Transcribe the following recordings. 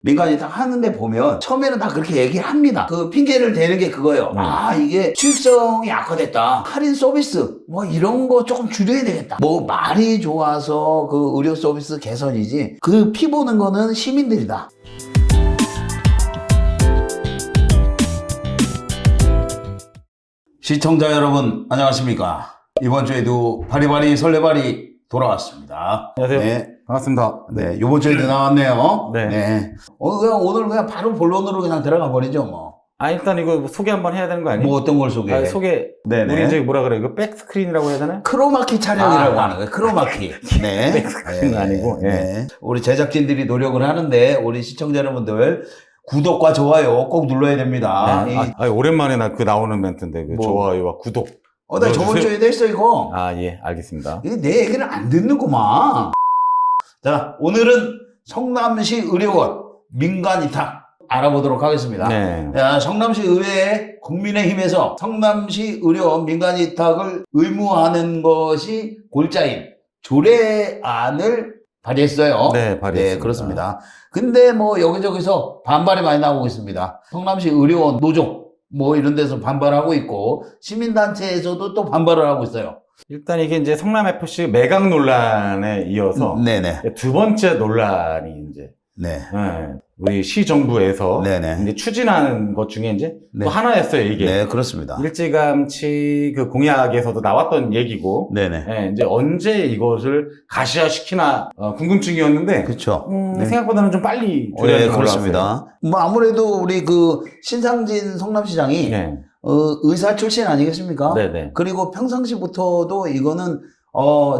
민간이 딱 하는데 보면 처음에는 다 그렇게 얘기를 합니다. 그 핑계를 대는 게 그거예요. 아, 이게 수익성이 악화됐다. 할인 서비스 뭐 이런 거 조금 줄여야 되겠다. 뭐 말이 좋아서 그 의료 서비스 개선이지 그 피 보는 거는 시민들이다. 시청자 여러분 안녕하십니까. 이번 주에도 바리바리 설레바리 돌아왔습니다. 안녕하세요. 네. 반갑습니다. 네, 이번 주에도 나왔네요. 네. 네. 오늘 그냥 바로 본론으로 그냥 들어가 버리죠, 뭐. 일단 이거 소개 한번 해야 되는 거 아니에요? 뭐 어떤 걸 소개해? 소개. 네네. 우리 이제 뭐라 그래? 이거 백스크린이라고 해야 되나? 크로마키 촬영이라고 하는 거예요. 크로마키. 네. 백스크린은 아니고. 예. 네. 우리 제작진들이 노력을 하는데 우리 시청자 여러분들 구독과 좋아요 꼭 눌러야 됩니다. 네. 오랜만에 그 나오는 멘트인데 그 뭐. 좋아요와 구독. 나 저번 주에도 했어 이거. 예, 알겠습니다. 이게 내 얘기를 안 듣는구만. 자, 오늘은 성남시 의료원 민간 위탁 알아보도록 하겠습니다. 네. 성남시 의회에 국민의힘에서 성남시 의료원 민간 위탁을 의무화하는 것이 골자인 조례안을 발의했어요. 네, 발의했습니다. 네, 그렇습니다. 근데 뭐 여기저기서 반발이 많이 나오고 있습니다. 성남시 의료원 노조 뭐 이런 데서 반발하고 있고 시민단체에서도 또 반발을 하고 있어요. 일단 이게 이제 성남FC 매각 논란에 이어서 네네. 두 번째 논란이 이제 네. 우리 시정부에서 네네. 이제 추진하는 것 중에 이제 네. 또 하나였어요, 이게. 네, 그렇습니다. 일찌감치 그 공약에서도 나왔던 얘기고, 네네. 이제 언제 이것을 가시화시키나 궁금증이었는데, 그렇죠. 네. 생각보다는 좀 빨리 네, 조례안이 그렇습니다. 뭐 아무래도 우리 그 신상진 성남시장이 네. 의사 출신 아니겠습니까? 네네. 그리고 평상시부터도 이거는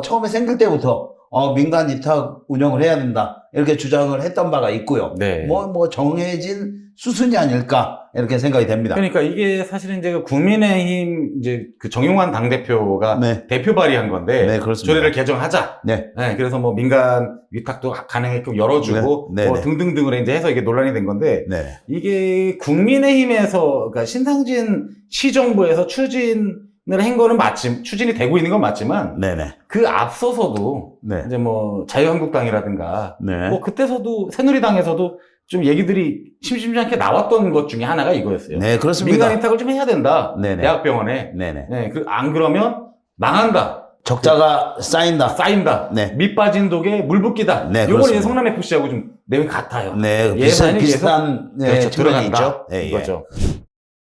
처음에 생길 때부터 민간 위탁 운영을 해야 된다 이렇게 주장을 했던 바가 있고요. 네. 뭐 정해진 수순이 아닐까 이렇게 생각이 됩니다. 그러니까 이게 사실은 이제 그 국민의힘 이제 그 정용환 당대표가 네. 대표 발의한 건데, 네, 그렇습니다. 조례를 개정하자. 네. 그래서 뭐 민간 위탁도 가능하게끔 열어주고, 네, 네, 뭐 네. 등등등을 이제 해서 이게 논란이 된 건데, 네. 이게 국민의힘에서, 그러니까 신상진 시정부에서 추진을 한 거는 추진이 되고 있는 건 맞지만, 네네. 그 앞서서도, 네. 이제 뭐 자유한국당이라든가, 네. 뭐 그때서도 새누리당에서도 좀 얘기들이 심심찮게 나왔던 것 중에 하나가 이거였어요. 네, 그렇습니다. 민간 위탁을 좀 해야 된다. 네네. 대학병원에. 네네. 안 그러면 망한다. 적자가 쌓인다. 쌓인다. 네. 밑 빠진 독에 물 붓기다. 네, 요건 그렇습니다. 이제 성남FC하고 좀 내용이 같아요. 네, 예산이 비슷한 네, 그렇죠, 측면이 들어간다. 있죠. 예, 예. 이거죠.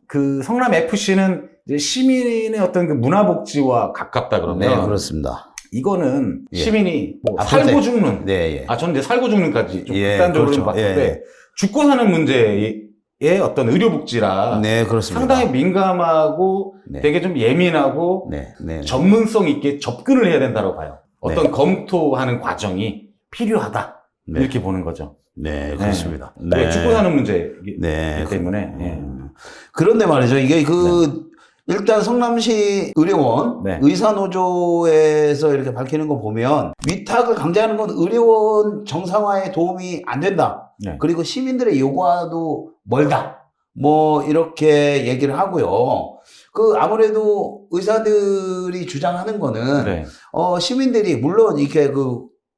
그 성남FC는 이제 시민의 어떤 그 문화복지와 가깝다 그러면 네, 그렇습니다. 이거는 예. 시민이 뭐 아플 살고 때. 죽는. 네, 예. 저는 이제 살고 죽는까지 좀 예, 극단적으로 그렇죠. 봤을 예, 때 예. 죽고 사는 문제의 어떤 의료복지라 네, 그렇습니다. 상당히 민감하고 네. 되게 좀 예민하고 네, 네. 전문성 있게 접근을 해야 된다고 봐요. 어떤 네. 검토하는 과정이 필요하다. 네. 이렇게 보는 거죠. 네, 그렇습니다. 네. 죽고 사는 문제이기 네. 때문에. 예. 그런데 말이죠. 이게 일단 성남시 의료원 네. 의사노조에서 이렇게 밝히는 거 보면 위탁을 강제하는 건 의료원 정상화에 도움이 안 된다. 네. 그리고 시민들의 요구와도 멀다. 뭐 이렇게 얘기를 하고요. 아무래도 의사들이 주장하는 거는 네. 시민들이 물론 이렇게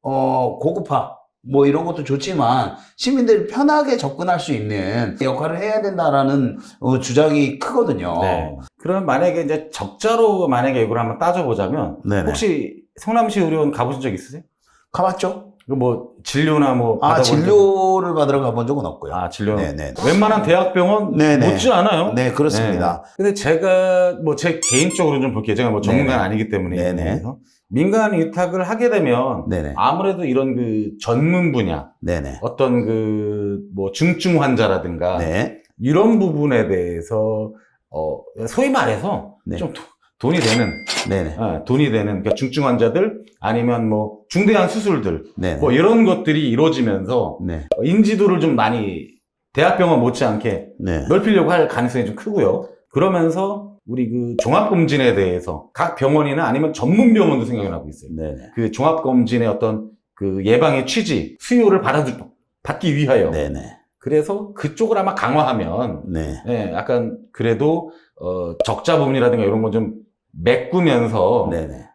고급화 뭐 이런 것도 좋지만 시민들이 편하게 접근할 수 있는 역할을 해야 된다라는 주장이 크거든요. 네. 그럼 만약에 이제 적자로 만약에 이걸 한번 따져보자면 네네. 혹시 성남시 의료원 가보신 적 있으세요? 가봤죠? 그 뭐 진료나 뭐 받아본 적- 진료를 받으러 가본 적은 없고요. 진료. 네네. 웬만한 대학병원 네네. 못지 않아요. 네, 그렇습니다. 근데 제가 뭐 제 개인적으로 좀 볼게요. 제가 뭐 전문가는 네네. 아니기 때문에. 네네. 그래서 민간 위탁을 하게 되면 네네. 아무래도 이런 그 전문 분야, 네네. 어떤 뭐 중증 환자라든가 네. 이런 부분에 대해서 소위 말해서 네. 좀 돈이 되는 네네. 돈이 되는 그러니까 중증 환자들 아니면 뭐 중대한 수술들 네네. 뭐 이런 것들이 이루어지면서 네. 인지도를 좀 많이 대학병원 못지않게 네. 넓히려고 할 가능성이 좀 크고요. 그러면서 우리 그 종합검진에 대해서 각 병원이나 아니면 전문 병원도 생각이 나고 있어요. 네네. 그 종합검진의 어떤 그 예방의 취지, 수요를 받기 위하여. 네네. 그래서 그쪽을 아마 강화하면, 네. 약간 그래도, 적자 부분이라든가 이런 거 좀 메꾸면서 네네.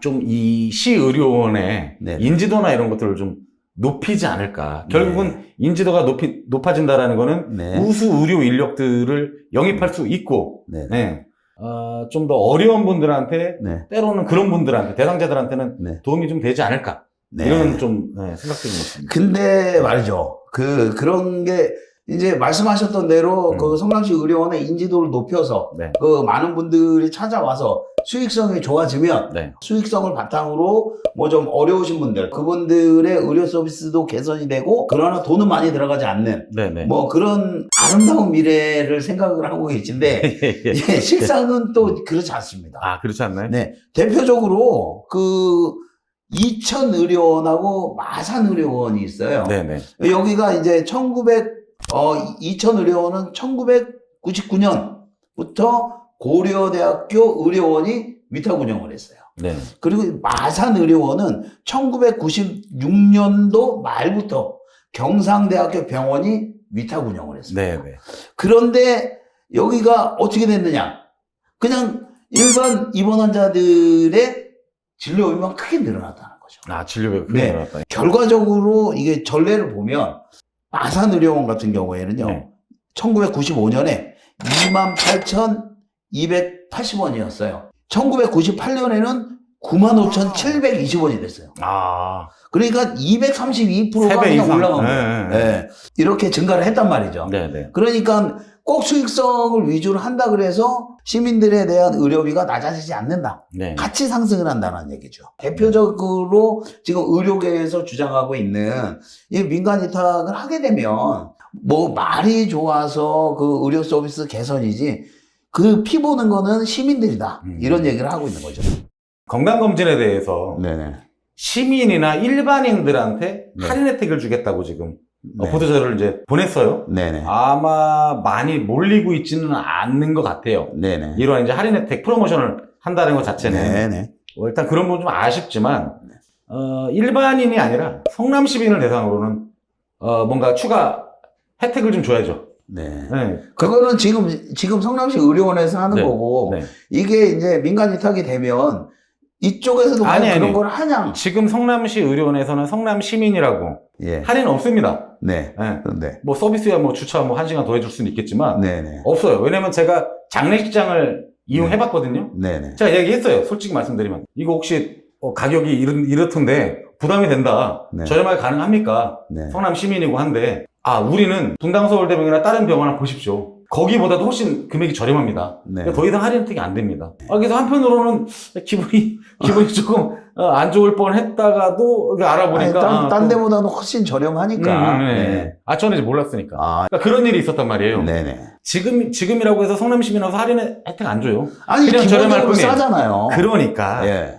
좀 이 시의료원의 네네. 인지도나 이런 것들을 좀 높이지 않을까. 결국은 인지도가 높아진다라는 거는 네. 우수 의료 인력들을 영입할 수 있고, 네. 네. 좀 더 어려운 분들한테, 네. 때로는 그런 분들한테, 대상자들한테는 네. 도움이 좀 되지 않을까. 네. 이런 좀 생각들이 있습니다. 근데 말이죠. 그런 게 이제 말씀하셨던 대로 그 성남시 의료원의 인지도를 높여서 네. 그 많은 분들이 찾아와서 수익성이 좋아지면 네. 수익성을 바탕으로 뭐 좀 어려우신 분들 그분들의 의료 서비스도 개선이 되고 그러나 돈은 많이 들어가지 않는 네네. 뭐 그런 아름다운 미래를 생각을 하고 계신데 예, 실상은 또 그렇지 않습니다. 아, 그렇지 않나요? 네, 대표적으로 그 이천의료원하고 마산의료원이 있어요. 네네. 여기가 이제 이천의료원은 1999년부터 고려대학교 의료원이 위탁 운영을 했어요. 네. 그리고 마산의료원은 1996년도 말부터 경상대학교 병원이 위탁 운영을 했습니다. 네네. 그런데 여기가 어떻게 됐느냐? 그냥 일반 입원 환자들의 진료비만 크게 늘어났다는 거죠. 아, 진료비가 크게 네. 늘어났다. 결과적으로 이게 전례를 보면 마산의료원 같은 경우에는요. 네. 1995년에 28,280원이었어요. 1998년에는 95,720원이 됐어요. 아, 그러니까 232%가 3배 그냥 이상. 올라간 거예요. 네. 네. 이렇게 증가를 했단 말이죠. 네네. 그러니까 꼭 수익성을 위주로 한다 그래서 시민들에 대한 의료비가 낮아지지 않는다. 네. 같이 상승을 한다는 얘기죠. 대표적으로 지금 의료계에서 주장하고 있는 이 민간 위탁을 하게 되면 뭐 말이 좋아서 그 의료 서비스 개선이지 그 피 보는 거는 시민들이다. 이런 얘기를 하고 있는 거죠. 건강검진에 대해서 네네. 시민이나 일반인들한테 네. 할인 혜택을 주겠다고 지금 네. 보도자료를 이제 보냈어요. 네네. 아마 많이 몰리고 있지는 않는 것 같아요. 네네. 이러한 이제 할인 혜택 프로모션을 한다는 것 자체는 네네. 일단 그런 부분 좀 아쉽지만 일반인이 아니라 성남 시민을 대상으로는 뭔가 추가 혜택을 좀 줘야죠. 네. 네. 그거는 지금 성남시 의료원에서 하는 네. 거고 네. 이게 이제 민간 위탁이 되면 이쪽에서도 아니, 그런 아니. 걸 하냐? 지금 성남시 의료원에서는 성남 시민이라고 예. 할인 없습니다. 네. 네. 그런데. 뭐 서비스야 뭐 주차 뭐 1시간 더 해줄 수는 있겠지만 네네. 없어요. 왜냐면 제가 장례식장을 이용해봤거든요. 네네. 제가 얘기했어요. 솔직히 말씀드리면 이거 혹시 가격이 이렇던데 부담이 된다. 네. 저렴하게 가능합니까? 네. 성남 시민이고 한데 우리는 분당서울대병이나 다른 병원 한번 보십시오. 거기보다도 훨씬 금액이 저렴합니다. 네. 그러니까 더 이상 할인 혜택이 안 됩니다. 그래서 한편으로는 기분이 조금 안 좋을 뻔했다가도 알아보니까 아니, 딴 데보다는 훨씬 저렴하니까. 네. 저는 이제 몰랐으니까. 아, 그러니까 그런 일이 있었단 말이에요. 네네. 지금이라고 해서 성남 시민 와서 할인 혜택 안 줘요. 아니, 그냥 저렴할 기본적으로 뿐이에요. 싸잖아요. 그러니까 예.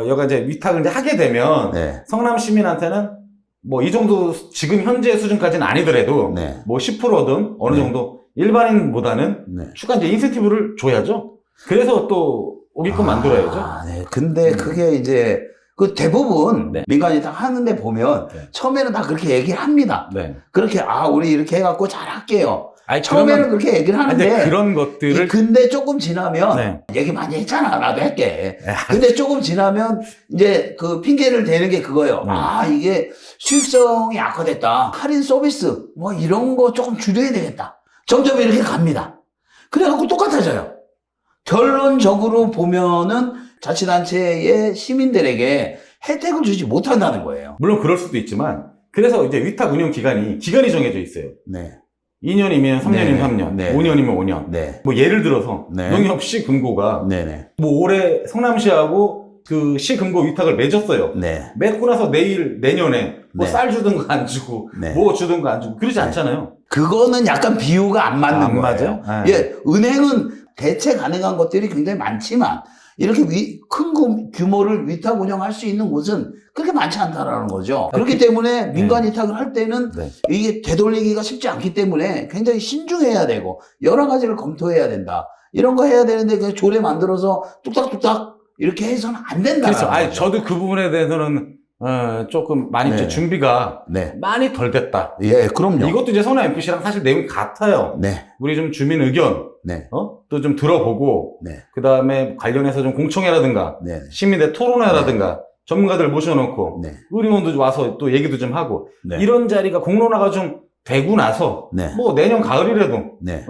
여가 이제 위탁을 이제 하게 되면 네. 성남 시민한테는 뭐 이 정도 지금 현재 수준까지는 아니더라도 네. 뭐 10%든 어느 네. 정도 일반인보다는 네. 추가 이제 인센티브를 줘야죠. 그래서 또 오게끔 만들어야죠. 네. 근데 그게 이제 그 대부분 네. 민간 위탁 하는데 보면 네. 처음에는 다 그렇게 얘기를 합니다. 네. 그렇게 우리 이렇게 해갖고 잘할게요. 아니, 처음에는 그렇게 얘기를 하는데 근데 그런 것들을 근데 조금 지나면 네. 얘기 많이 했잖아. 나도 할게. 네. 근데 조금 지나면 이제 그 핑계를 대는 게 그거예요. 이게 수익성이 악화됐다. 할인 서비스 뭐 이런 거 조금 줄여야 되겠다. 점점 이렇게 갑니다. 그래갖고 똑같아져요. 결론적으로 보면은 자치단체의 시민들에게 혜택을 주지 못한다는 거예요. 물론 그럴 수도 있지만 그래서 이제 위탁 운영 기간이 정해져 있어요. 네. 2년이면 3년이면 네. 3년, 네. 5년이면 5년. 네. 뭐 예를 들어서 네. 농협시 금고가 네네. 뭐 올해 성남시하고 그 시금고 위탁을 맺었어요. 네. 맺고 나서 내년에 뭐 네. 쌀 주든가 안 주고 네. 뭐 주든가 안 주고 그러지 않잖아요. 그거는 약간 비유가 안 맞는 안 거예요. 맞아요? 예, 은행은 대체 가능한 것들이 굉장히 많지만 이렇게 큰 규모를 위탁 운영할 수 있는 곳은 그렇게 많지 않다라는 거죠. 그렇기 때문에 민간 위탁을 할 때는 네. 이게 되돌리기가 쉽지 않기 때문에 굉장히 신중해야 되고 여러 가지를 검토해야 된다. 이런 거 해야 되는데 그냥 조례 만들어서 뚝딱뚝딱 이렇게 해서는 안 된다. 그렇죠. 저도 그 부분에 대해서는 조금 많이 네. 이제 준비가 네. 많이 덜 됐다. 예, 그럼요. 이것도 이제 성남 MPC랑 사실 내용이 같아요. 네. 우리 좀 주민 의견 네. 또 좀 들어보고 네. 그 다음에 관련해서 좀 공청회라든가 네. 시민대 토론회라든가 전문가들 모셔놓고 네. 의료원도 와서 또 얘기도 좀 하고 네. 이런 자리가 공론화가 좀 되고 나서 네. 뭐 내년 가을이라도 네.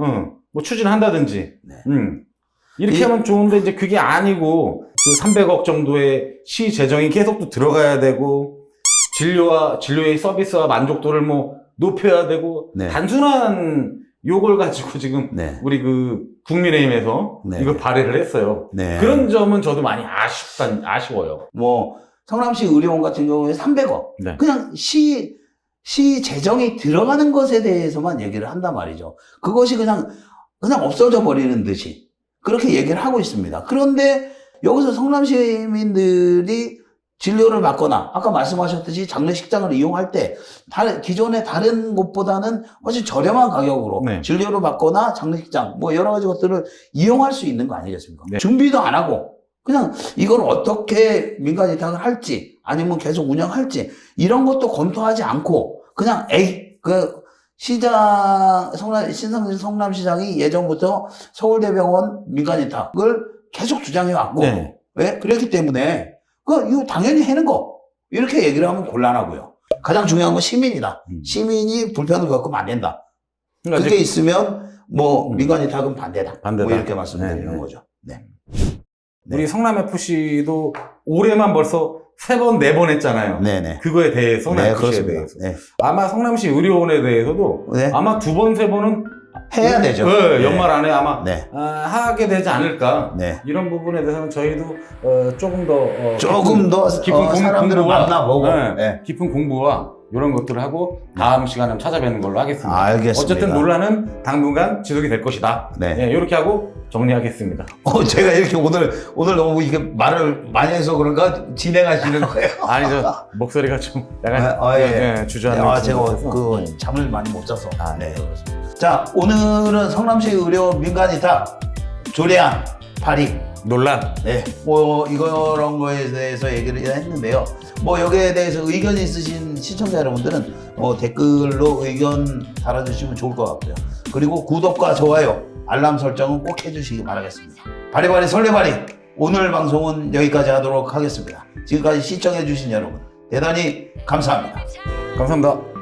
뭐 추진한다든지 네. 이렇게 하면 좋은데 이제 그게 아니고 그 300억 정도의 시 재정이 계속 또 들어가야 되고 진료의 서비스와 만족도를 뭐 높여야 되고 네. 단순한 요걸 가지고 지금 네. 우리 그 국민의힘에서 네. 이걸 발의를 했어요. 네. 그런 점은 저도 많이 아쉬워요. 뭐 성남시 의료원 같은 경우에 300억. 네. 그냥 시 재정이 들어가는 것에 대해서만 얘기를 한단 말이죠. 그것이 그냥 없어져 버리는 듯이 그렇게 얘기를 하고 있습니다. 그런데 여기서 성남 시민들이 진료를 받거나 아까 말씀하셨듯이 장례식장을 이용할 때 기존의 다른 곳보다는 훨씬 저렴한 가격으로 네. 진료를 받거나 장례식장 뭐 여러 가지 것들을 이용할 수 있는 거 아니겠습니까? 네. 준비도 안 하고 그냥 이걸 어떻게 민간 위탁을 할지 아니면 계속 운영할지 이런 것도 검토하지 않고 그냥 신상진 성남시장이 예전부터 서울대병원 민간 위탁을 계속 주장해 왔고 네. 왜? 그렇기 때문에 이거 당연히 해는 거 이렇게 얘기를 하면 곤란하고요. 가장 중요한 건 시민이다. 시민이 불편을 겪으면 안 된다. 그러니까 그게 있으면 뭐 민간 위탁은 반대다. 반대다. 뭐 이렇게 말씀드리는 네. 거죠. 네. 우리 성남FC도 올해만 벌써 3번, 4번 했잖아요. 네네. 그거에 대해서 네, 성남FC에 그렇습니다. 대해서. 네. 아마 성남시 의료원에 대해서도 네. 아마 2번, 3번은 해야 되죠. 네, 네. 연말 안에 아마 네. 하게 되지 않을까. 네. 이런 부분에 대해서는 저희도 조금 더 깊은 사람들을 만나보고. 네, 네. 깊은 공부와 이런 것들을 하고 다음 시간에 찾아뵙는 걸로 하겠습니다. 알겠습니다. 어쨌든 논란은 당분간 지속이 될 것이다. 네. 이렇게 하고 정리하겠습니다. 제가 이렇게 오늘 너무 이게 말을 많이 해서 그런가 진행하시는 거예요? 아니 목소리가 좀 약간 예. 주저하는 제가 느낌이 잠을 많이 못 자서. 네. 그렇습니다. 자, 오늘은 성남시 의료 민간 위탁 조례안 발의 논란. 네, 뭐 이런 거에 대해서 얘기를 했는데요. 뭐 여기에 대해서 의견이 있으신 시청자 여러분들은 댓글로 의견 달아주시면 좋을 것 같고요. 그리고 구독과 좋아요, 알람 설정은 꼭 해주시기 바라겠습니다. 바리바리 설레바리 오늘 방송은 여기까지 하도록 하겠습니다. 지금까지 시청해주신 여러분 대단히 감사합니다. 감사합니다.